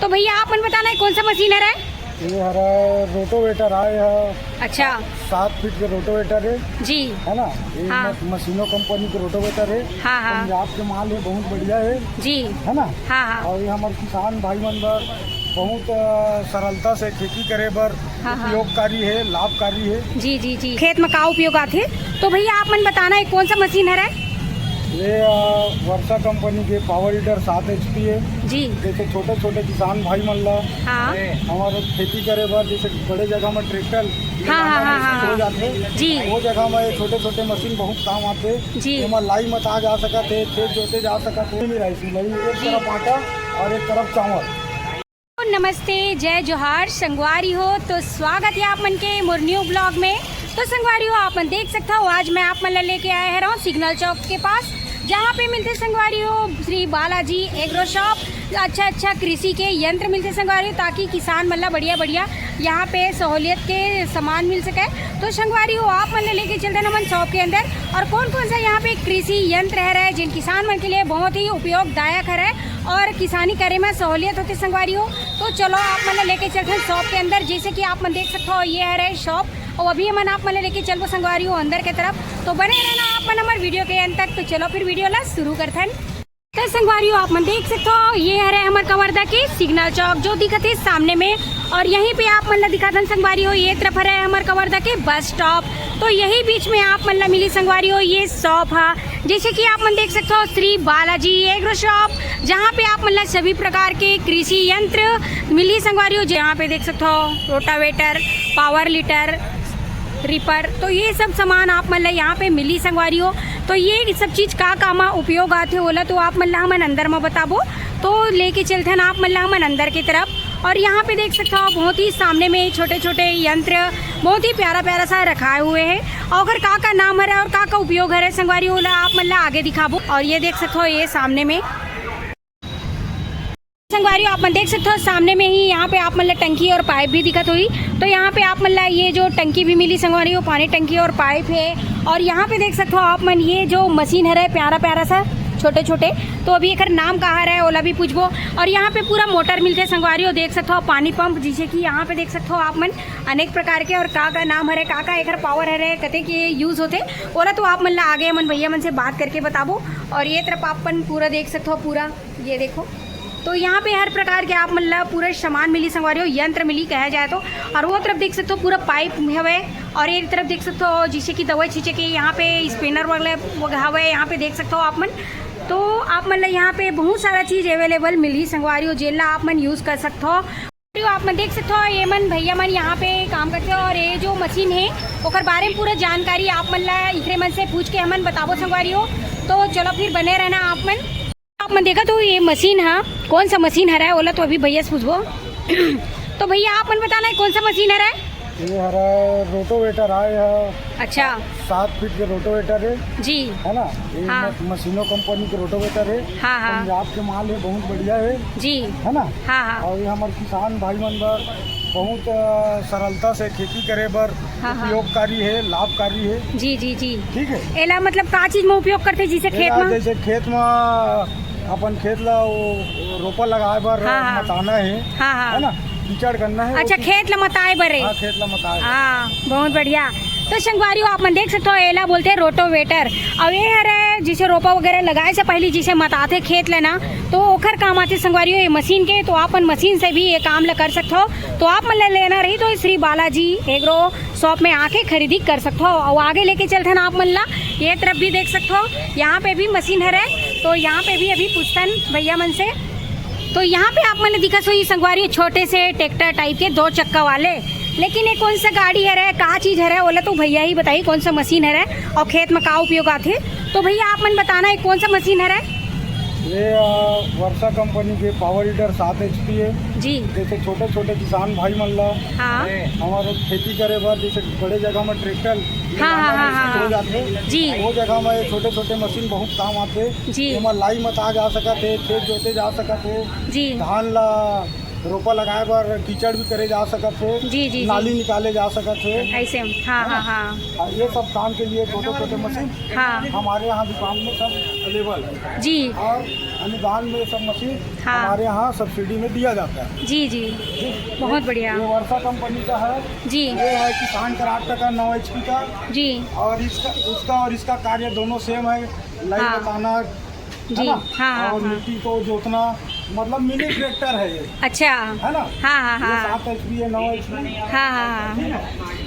भैया आप मन बताना है कौन सा मशीन है? ये हरा रोटोवेटर है यह। अच्छा 7 फीट के रोटोवेटर है जी। है ना। ये हाँ। मशीनों कंपनी के रोटोवेटर है। हाँ हाँ पंजाब के माल है, बहुत बढ़िया है जी। है ना। हाँ हाँ और ये हमारे किसान भाई मन बर बहुत सरलता से खेती करे बर हाँ, हाँ। उपयोगकारी है, लाभकारी है। जी जी जी। खेत में का उपयोग आते? तो भैया आप मन बताना है कौन सा मशीन है? ये वर्षा कंपनी के पावर हीटर 7 HP है जी। जैसे छोटे छोटे किसान भाई मन ला हाँ हमारे खेती करे बर जैसे बड़े जगह में ट्रैक्टर हो जाते जी। वो जगह में छोटे छोटे मशीन बहुत काम आते जी। एमा लाई मत आ जा सकते है, खेत जोते जा सकते है। नहीं राइस नहीं, एक तरफ आटा और एक तरफ चावल। नमस्ते, जय जोहार संगवारी हो। तो स्वागत है आप मन के मोर न्यू ब्लॉग में। तो संगवारी हो आप मन देख सकता हो आज मैं आप मन ला लेके आया हूँ सिग्नल चौक के पास, जहाँ पे मिलते संगवारी हो श्री बालाजी एग्रो शॉप। अच्छा कृषि के यंत्र मिलते संगवारी हो, ताकि किसान मतलब बढ़िया यहाँ पे सहूलियत के सामान मिल सके। तो संगवारी हो आप मन लेके चलते ना मन शॉप के अंदर, और कौन कौन सा यहाँ पे कृषि यंत्र है जिन किसान मन के लिए बहुत ही उपयोगदायक है और किसानी करे में सहूलियत होती संगवारी हो। तो चलो आप मन लेके चलते हैं शॉप के अंदर। जैसे कि आप मन देख सकते हो ये है शॉप, और अभी मन आप मन लेके चलो संगवारी हो अंदर के तरफ। तो बने रहना आप मन हमारे वीडियो के अंत तक। तो चलो फिर वीडियो ला शुरू करते हैं। तो संगवारी हो आप मन देख सकते हो ये है हमारे कवर्धा के सिग्नल चौक जो दिखते है सामने में, और यहीं पे आप मन ला दिखाते संगवारी हो ये तरफ है हमारे कवर्धा के बस स्टॉप। तो यही बीच में आप मन ला मिली संगवारी हो ये शॉप है। जैसे कि आप मन देख सकते हो श्री बालाजी एग्रो शॉप, जहाँ पे आप मन ला सभी प्रकार के कृषि यंत्र मिली संगवारी हो। जहाँ पे देख सकते हो रोटावेटर, पावर लीटर, रिपर, तो ये सब सामान आप मतलब यहाँ पे मिली संगवारी हो। तो ये सब चीज़ का काम उपयोग आते बोला तो आप मतलब हमन अंदर में बताबो। तो लेके चलते हैं आप मतलब हमन अंदर की तरफ, और यहाँ पे देख सकते हो बहुत ही सामने में छोटे छोटे यंत्र बहुत ही प्यारा सा रखाए हुए हैं। और अगर का नाम है और का उपयोग है संगवारी हो आप मतलब आगे दिखाबो। और ये देख सकते हो ये सामने में संगवारी आप मन देख सकते हो सामने में ही यहाँ पे आप मतलब टंकी और पाइप भी दिखत हुई। तो यहाँ पे आप मतलब ये जो टंकी भी मिली संगवारी हो, पानी टंकी और पाइप है। और यहाँ पे देख सकते हो आप मन ये जो मशीन है प्यारा सा छोटे छोटे, तो अभी एक नाम कहाँ है ओला भी पूछबो। और यहाँ पे पूरा मोटर मिलते संगवारी हो देख सकते हो, पानी पंप, जिसे कि यहाँ पे देख सकते हो आप मन अनेक प्रकार के, और का नाम है का एक पावर है कते के यूज होते ओला तो आप मन ला आगे मन भैया मन से बात करके बताबो। और ये तरफ आप मन पूरा देख सकते हो, पूरा ये देखो। तो यहाँ पे हर प्रकार के आप मतलब पूरे सामान मिली संगवारी हो, यंत्र मिली कहा जाए तो। और वो तरफ देख सकते हो पूरा पाइप हवे, और ये तरफ देख सकते हो जिसे कि दवाई छींचे के यहाँ पे स्पिनर वगैरह हवे यहाँ पे देख सकते हो आप मन। तो आप मतलब यहाँ पे बहुत सारा चीज़ अवेलेबल मिली संगवारी हो जेला आप मन यूज़ कर सकते हो। आप मन देख सकते हो ये मन भैया मन यहाँ पे काम करते हो, और ये जो मशीन है ओकर बारे में पूरा जानकारी आप मन ला इकरे मन से पूछ के हमन बताबो संगवारी हो। तो चलो फिर बने रहना आप मन देखा। तो ये मशीन है कौन सा मशीन है ओला तो अभी भैया से पूछबो। तो भैया आप मन बताना है कौन सा मशीन है? ये हरा रोटोवेटर है यह। अच्छा 7 फीट के रोटोवेटर है जी। है ना। ये हाँ। मशीनों कंपनी के रोटोवेटर है। हाँ हाँ पंजाब के माल है, बहुत बढ़िया है जी। है ना। हाँ हाँ और ये हमारे किसान भाई मन बर बहुत सरलता से खेती करे बर हाँ, हाँ। उपयोगकारी है, लाभकारी है। जी जी जी। ठीक है। एला मतलब का चीज में उपयोग करते जिसे खेत में? जैसे खेत में अपन खेत ला रोपा लगाए बर हाँ। मताना है हाँ हाँ है ना, कीचड़ करना है। अच्छा खेत लमताए बरे। हाँ, खेत ला मताए। हाँ बहुत बढ़िया। तो संगवारी हो आप मन देख सकते हो एला बोलते हैं रोटोवेटर। अब ये है जिसे रोपा वगैरह लगाए से पहले जिसे मताते खेत लेना तो ओखर काम आते संगवारी हो ये मशीन के। तो आप मशीन से भी ये काम ला कर सकते हो। तो आप मन लेना रही तो श्री बालाजी एग्रो शॉप में आके खरीदी कर सकते हो। और आगे लेके चलते ना आप मन ला ये तरफ भी देख सकते हो, यहाँ पे भी मशीन है। तो यहाँ पे भी अभी पूछतन भैया मन से। तो यहाँ पे आप मैंने दिखा सो ये संगवारी छोटे से ट्रैक्टर टाइप के 2 चक्का वाले, लेकिन ये कौन सा गाड़ी है का चीज़ है बोला तो भैया ही बताइए कौन सा मशीन है और खेत में का उपयोग आते। तो भैया आप मन बताना है कौन सा मशीन है? ये वर्षा कंपनी के पावर हीटर 7 HP है जी। जैसे छोटे छोटे किसान भाई मन ला हाँ हमारे खेती करे बर जैसे बड़े जगह में ट्रैक्टर हाँ, हो जाते जी। वो जगह में छोटे छोटे मशीन बहुत काम आते जी। एमा लाई मत आ जा सकते, खेत जोते जा सकते, जी। धान ला रोपा लगाए बर कीचड़ भी करे जा सकत थे, जी नाली निकाले जा सकत थे। ऐसे हाँ हाँ हाँ और ये सब काम के लिए छोटे छोटे मशीन हाँ हमारे यहाँ दुकान में सब अवेलेबल है जी और अनुदान में सब मशीन हाँ। हमारे यहाँ सब्सिडी में दिया जाता है। जी जी बहुत बढ़िया ये वर्षा कंपनी का है। जी ये है किसान कराटे का 9 HP का जी और उसका और इसका कार्य दोनों सेम है। लाइन हाँ। बताना जी है ना? हाँ हाँ और हाँ मिट्टी को जोतना, मतलब मिनी ट्रैक्टर है ये, अच्छा है ना? हाँ हाँ ये हाँ 7 HP है, 9 HP। हाँ हाँ हाँ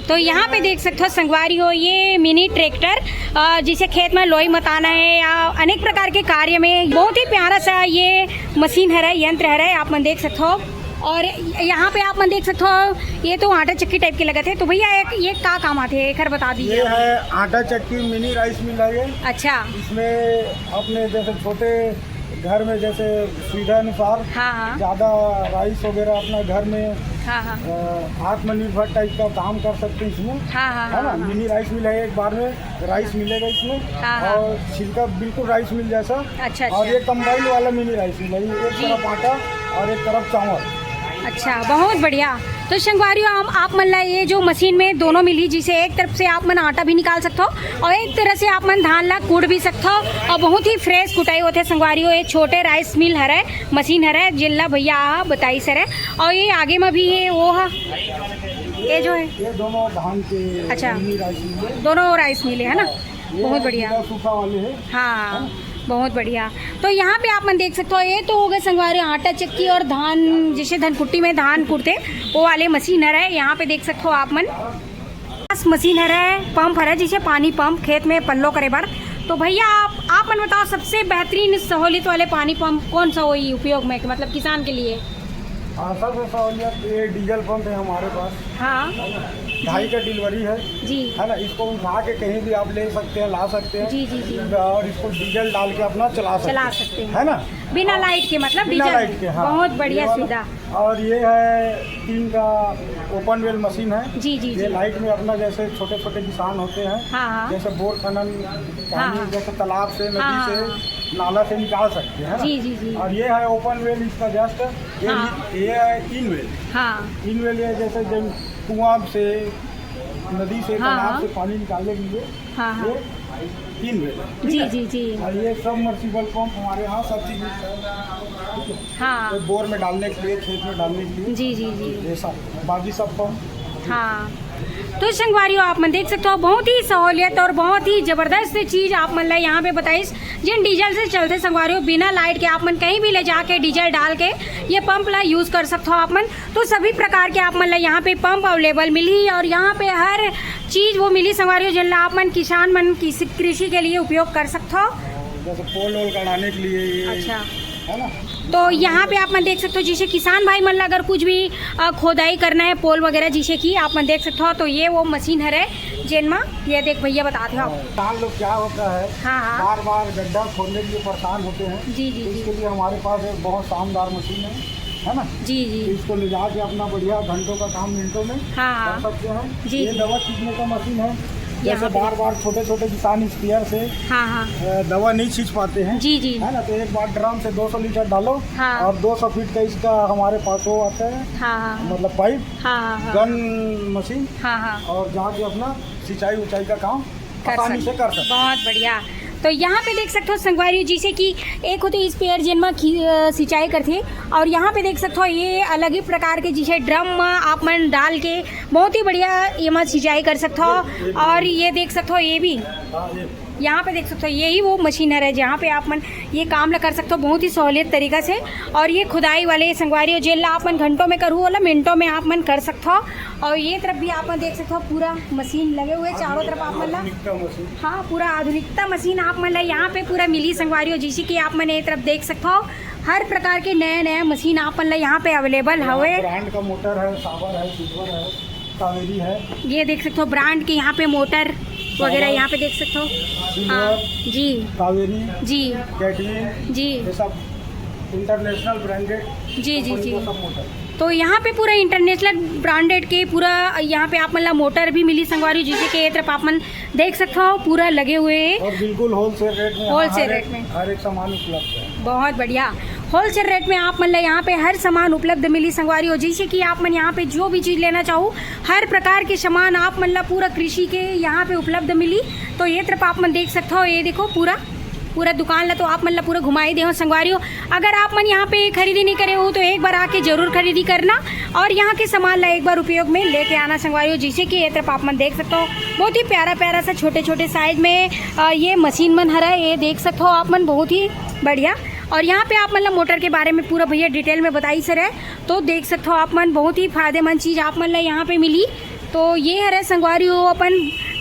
तो यहाँ पे देख सकते हो संगवारी हो, ये मिनी ट्रैक्टर जिसे खेत में लोई मताना है या अनेक प्रकार के कार्य में बहुत ही प्यारा सा ये मशीन है, यंत्र है, आप मन देख सकते हो। और यहाँ पे आप मन देख सकते हो ये तो आटा चक्की टाइप के लगे थे, तो भैया ये क्या काम आते हैं, एक बार बता दीजिए। ये है आटा चक्की मिनी राइस मिल है ये। अच्छा इसमें अपने जैसे छोटे घर में जैसे सुविधा अनुसार हाँ हाँ ज़्यादा राइस वगैरह अपना घर में हाँ हाँ आत्मनिर्भर टाइप का काम कर सकते हैं इसमें, हाँ हाँ है ना? हाँ मिनी राइस मिल है, एक बार में राइस मिलेगा इसमें हाँ, हाँ। और छिलका बिल्कुल राइस मिल जैसा। अच्छा और अच्छा ये कंबाइन वाला मिनी राइस मिल है, एक जी। तरफ आटा और एक तरफ चावल। अच्छा बहुत बढ़िया। तो संगवारियों आप मन ला ये जो मशीन में दोनों मिली, जिसे एक तरफ से आप मन आटा भी निकाल सकते हो और एक तरह से आप मन धान ला कूट भी सकते हो और बहुत ही फ्रेश कुटाई होते संगवारियों। ये छोटे राइस मिल हरे मशीन हरे जिला भैया बताई सर है। और ये आगे में भी है वो है ये जो है ये दोनों धान के अच्छा। मिनी राइस मिल है। दोनों राइस मिले है ना, ये बहुत बढ़िया। जिला सूखा वाले है। हाँ बहुत बढ़िया। तो यहाँ पे आप मन देख सकते हो ये तो हो गए संगवारी आटा चक्की और धान जैसे धनकुट्टी में धान कूटते वो वाले मशीन है। यहाँ पे देख सकते हो आप मन मशीन है, पंप है जिसे पानी पंप खेत में पल्लो करे बार। तो भैया आप मन बताओ सबसे बेहतरीन सहूलियत वाले पानी पंप कौन सा वही उपयोग में मतलब किसान के लिए? हाँ सबसे सहूलियत ये डीजल पंप है हमारे पास। हाँ 2.5 का डिलीवरी है, जी है ना? इसको उठा के कहीं भी आप ले सकते हैं, ला सकते हैं जी जी जी और इसको डीजल डाल के अपना चला सकते हैं, है ना? बिना लाइट के मतलब बिना डीजल लाइट के, हाँ। बहुत ये बढ़िया वाला। सुविधा। और ये है 3 का ओपन वेल मशीन है। जी जी ये जी लाइट में अपना जैसे छोटे छोटे किसान होते हैं, हाँ हाँ जैसे बोर खनन हाँ। पानी जैसे तालाब से, नदी हाँ। से, नाला से निकाल सकते हैं, है ना? जी जी जी और ये है ओपन वेल, इसका जस्ट हाँ। ये है इन वेल। हाँ इन वेल ये जैसे जब कुआं से, नदी से, हाँ, तालाब हाँ। से पानी निकालने के लिए हाँ हाँ ये इन वेल है। जी जी जी और ये सबमर्सिबल पंप हमारे यहाँ सब चीज मिलता है, ठीक है? हाँ तो बोर में डालने के लिए, खेत में डालने के लिए, जी जी जी ये सब बाकी सब पंप। हाँ तो संगवारियों आप मन देख सकते हो बहुत ही सहूलियत और बहुत ही ज़बरदस्त चीज़ आप मन ला यहाँ पे बताइस। जिन डीजल से चलते संगवारियों बिना लाइट के आप मन कहीं भी ले जाके डीजल डाल के ये पंप ला यूज़ कर सकते हो आप मन। तो सभी प्रकार के आप मन ला यहाँ पे पंप अवेलेबल मिली और यहाँ पे हर चीज़ वो मिली संगवारियों जिनला आप मन किसान मन कृषि के लिए उपयोग कर सकते हो। जैसे पोल वोल कढ़ाने के लिए ये, अच्छा है ना? तो यहाँ पे आप मन देख सकते हो जिसे किसान भाई मन ला अगर कुछ भी खोदाई करना है पोल वगैरह जिसे की आप मन देख सकते हो तो ये वो मशीन है जिनमा ये देख भैया बताते हो। किसान लोग क्या होता है, हाँ हाँ बार बार गड्ढा खोदने के लिए परेशान होते हैं। जी जी तो जी इसके लिए हमारे पास एक बहुत शानदार मशीन है ना? जी जी इसको ले जाके अपना बढ़िया घंटों का काम मिनटों में हाँ कर हाँ सकते हैं। जी, ये जी। दवा छींचने का मशीन है। यहाँ जैसे पे- बार बार छोटे छोटे किसान स्प्रेयर से हाँ हाँ दवा नहीं छींच पाते हैं, जी जी है ना? तो एक बार ड्रम से 200 लीटर डालो हाँ। और 200 फीट का इसका हमारे पास वो आता है, हाँ हाँ मतलब पाइप हाँ हाँ गन मशीन, हाँ हाँ और जहाँ के अपना सिंचाई उचाई का काम आसानी से कर सकते। बहुत बढ़िया। तो यहाँ पे देख सकते हो संगवारी जिसे कि एक होते स्पेयर जिनमें सिंचाई करते और यहाँ पे देख सकते हो ये अलग ही प्रकार के जिसे ड्रम आप मन डाल के बहुत ही बढ़िया ये में सिंचाई कर सकते हो। और ये देख सकते हो ये भी हाँ, ये यहाँ पे देख सकते हो यही वो मशीनर है जहाँ पे आप मन ये काम ला कर सकते हो बहुत ही सहूलियत तरीका से। और ये खुदाई वाले संगवारी जेल आप मन घंटों में करूँ वाला मिनटों में आप मन कर सकते हो। और ये तरफ भी आप मन देख सकते हो पूरा मशीन लगे हुए चारों तरफ आप मन ला, आधुनिकता मशीन। हाँ पूरा आधुनिकता मशीन आप मन ला यहाँ पे पूरा मिली संगवारी जिसे कि आप मन ये तरफ देख सकते हो हर प्रकार के नए नए मशीन आप मन ला यहाँ पे अवेलेबल हवे। ब्रांड का मोटर है, सावर है, सिल्वर है, कावेरी है, ये देख सकते हो ब्रांड के यहाँ पे मोटर वगैरह यहाँ पे देख सकते हो। हाँ सिल्वर, जी कावेरी, जी कैटलिन, जी ये सब इंटरनेशनल ब्रांडेड जी जी जी। सब मोटर। तो यहाँ पे पूरा इंटरनेशनल ब्रांडेड के पूरा यहाँ पे आप मन ला मोटर भी मिली संगवारी जिसे के ये तरफ आप मन देख सकते हो पूरा लगे हुए हैं। और बिल्कुल होलसेल रेट में, होलसेल हर रेट एक- में। हर एक सामान उपलब्ध है। बहुत बढ़िया होलसेल रेट में आप मतलब यहाँ पे हर सामान उपलब्ध मिली संगवारी हो। जैसे कि आप मन यहाँ पे जो भी चीज़ लेना चाहो हर प्रकार के सामान आप मतलब पूरा कृषि के यहाँ पे उपलब्ध मिली। तो ये तरफ आप मन देख सकते हो, ये देखो पूरा दुकान ला तो आप मतलब पूरा घुमाई दे हो संगवारी हो। अगर आप मन यहाँ पे खरीदी नहीं करे हो तो एक बार आके जरूर खरीदी करना और यहाँ के सामान ला एक बार उपयोग में लेके आना संगवारी हो। जैसे कि ये तरफ आप मन देख सकते हो बहुत ही प्यारा सा छोटे साइज में ये मशीन मन हरा, ये देख सकते हो आप मन बहुत ही बढ़िया। और यहाँ पे आप मतलब मोटर के बारे में पूरा भैया डिटेल में बताई सर है, तो देख सकते हो आप मन बहुत ही फायदेमंद चीज़ आप मतलब यहाँ पे मिली। तो ये है संगवारी हो अपन,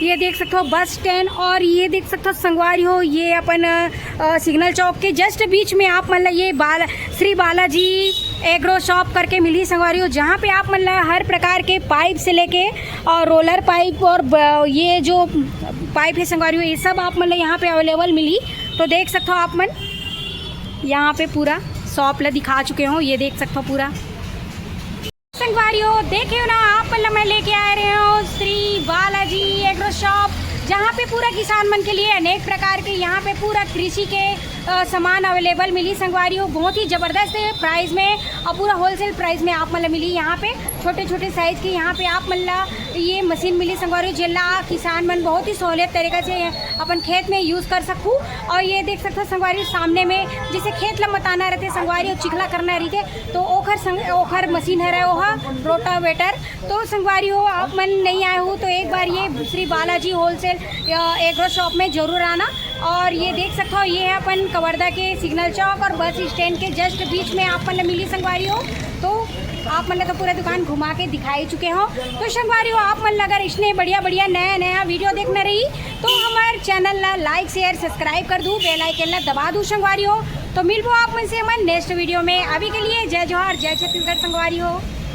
ये देख सकते हो बस स्टैंड और ये देख सकते हो संगवारी हो ये अपन सिग्नल चौक के जस्ट बीच में आप मतलब ये श्री बालाजी एग्रो शॉप करके मिली संगवारी हो, जहाँ पे आप मतलब हर प्रकार के पाइप से लेके और रोलर पाइप और ये जो पाइप है संगवारी हो ये सब आप मतलब यहाँ पे अवेलेबल मिली। तो देख सकते हो आप मन यहाँ पे पूरा शॉप ला दिखा चुके हो, ये देख सकते हो पूरा संगवारी हो। देखे हो ना आप मतलब मैं लेके आ रहे हो श्री बालाजी एग्रो शॉप, जहाँ पे पूरा किसान मन के लिए अनेक प्रकार के यहाँ पे पूरा कृषि के सामान अवेलेबल मिली संगवारी हो। बहुत ही ज़बरदस्त प्राइस में और पूरा होलसेल प्राइस में आप मतलब मिली। यहाँ पे छोटे साइज़ की यहाँ पे आप मतलब ये मशीन मिली संगवारी हो, जिला किसान मन बहुत ही सहूलियत तरीक़ा से अपन खेत में यूज़ कर सकूँ। और ये देख सकते हो संगवारी सामने में जैसे खेत ला मताना रहते संगवारी और चिखला करना रहते तो ओखर मशीन है ओहा रोटावेटर। तो संगवारी हो आप मन नहीं आए हो तो एक बार ये Shri Balaji wholesale agro shop में ज़रूर आना। और ये देख सकते हो ये है अपन कवर्धा के सिग्नल चौक और बस स्टैंड के जस्ट बीच में आप मतलब मिली संगवारी हो। तो आप मतलब तो पूरा दुकान घुमा के दिखाई चुके हो। तो संगवारी हो आप मन अगर इसने बढ़िया नया वीडियो देखना रही तो हमारे चैनल ला लाइक शेयर सब्सक्राइब कर दूँ, बेल आइकन ला दबा दूँ संगवारी हो। तो मिलबो आप मन से हमारे नेक्स्ट वीडियो में। अभी के लिए जय जोहार जय छत्तीसगढ़ संगवारी हो।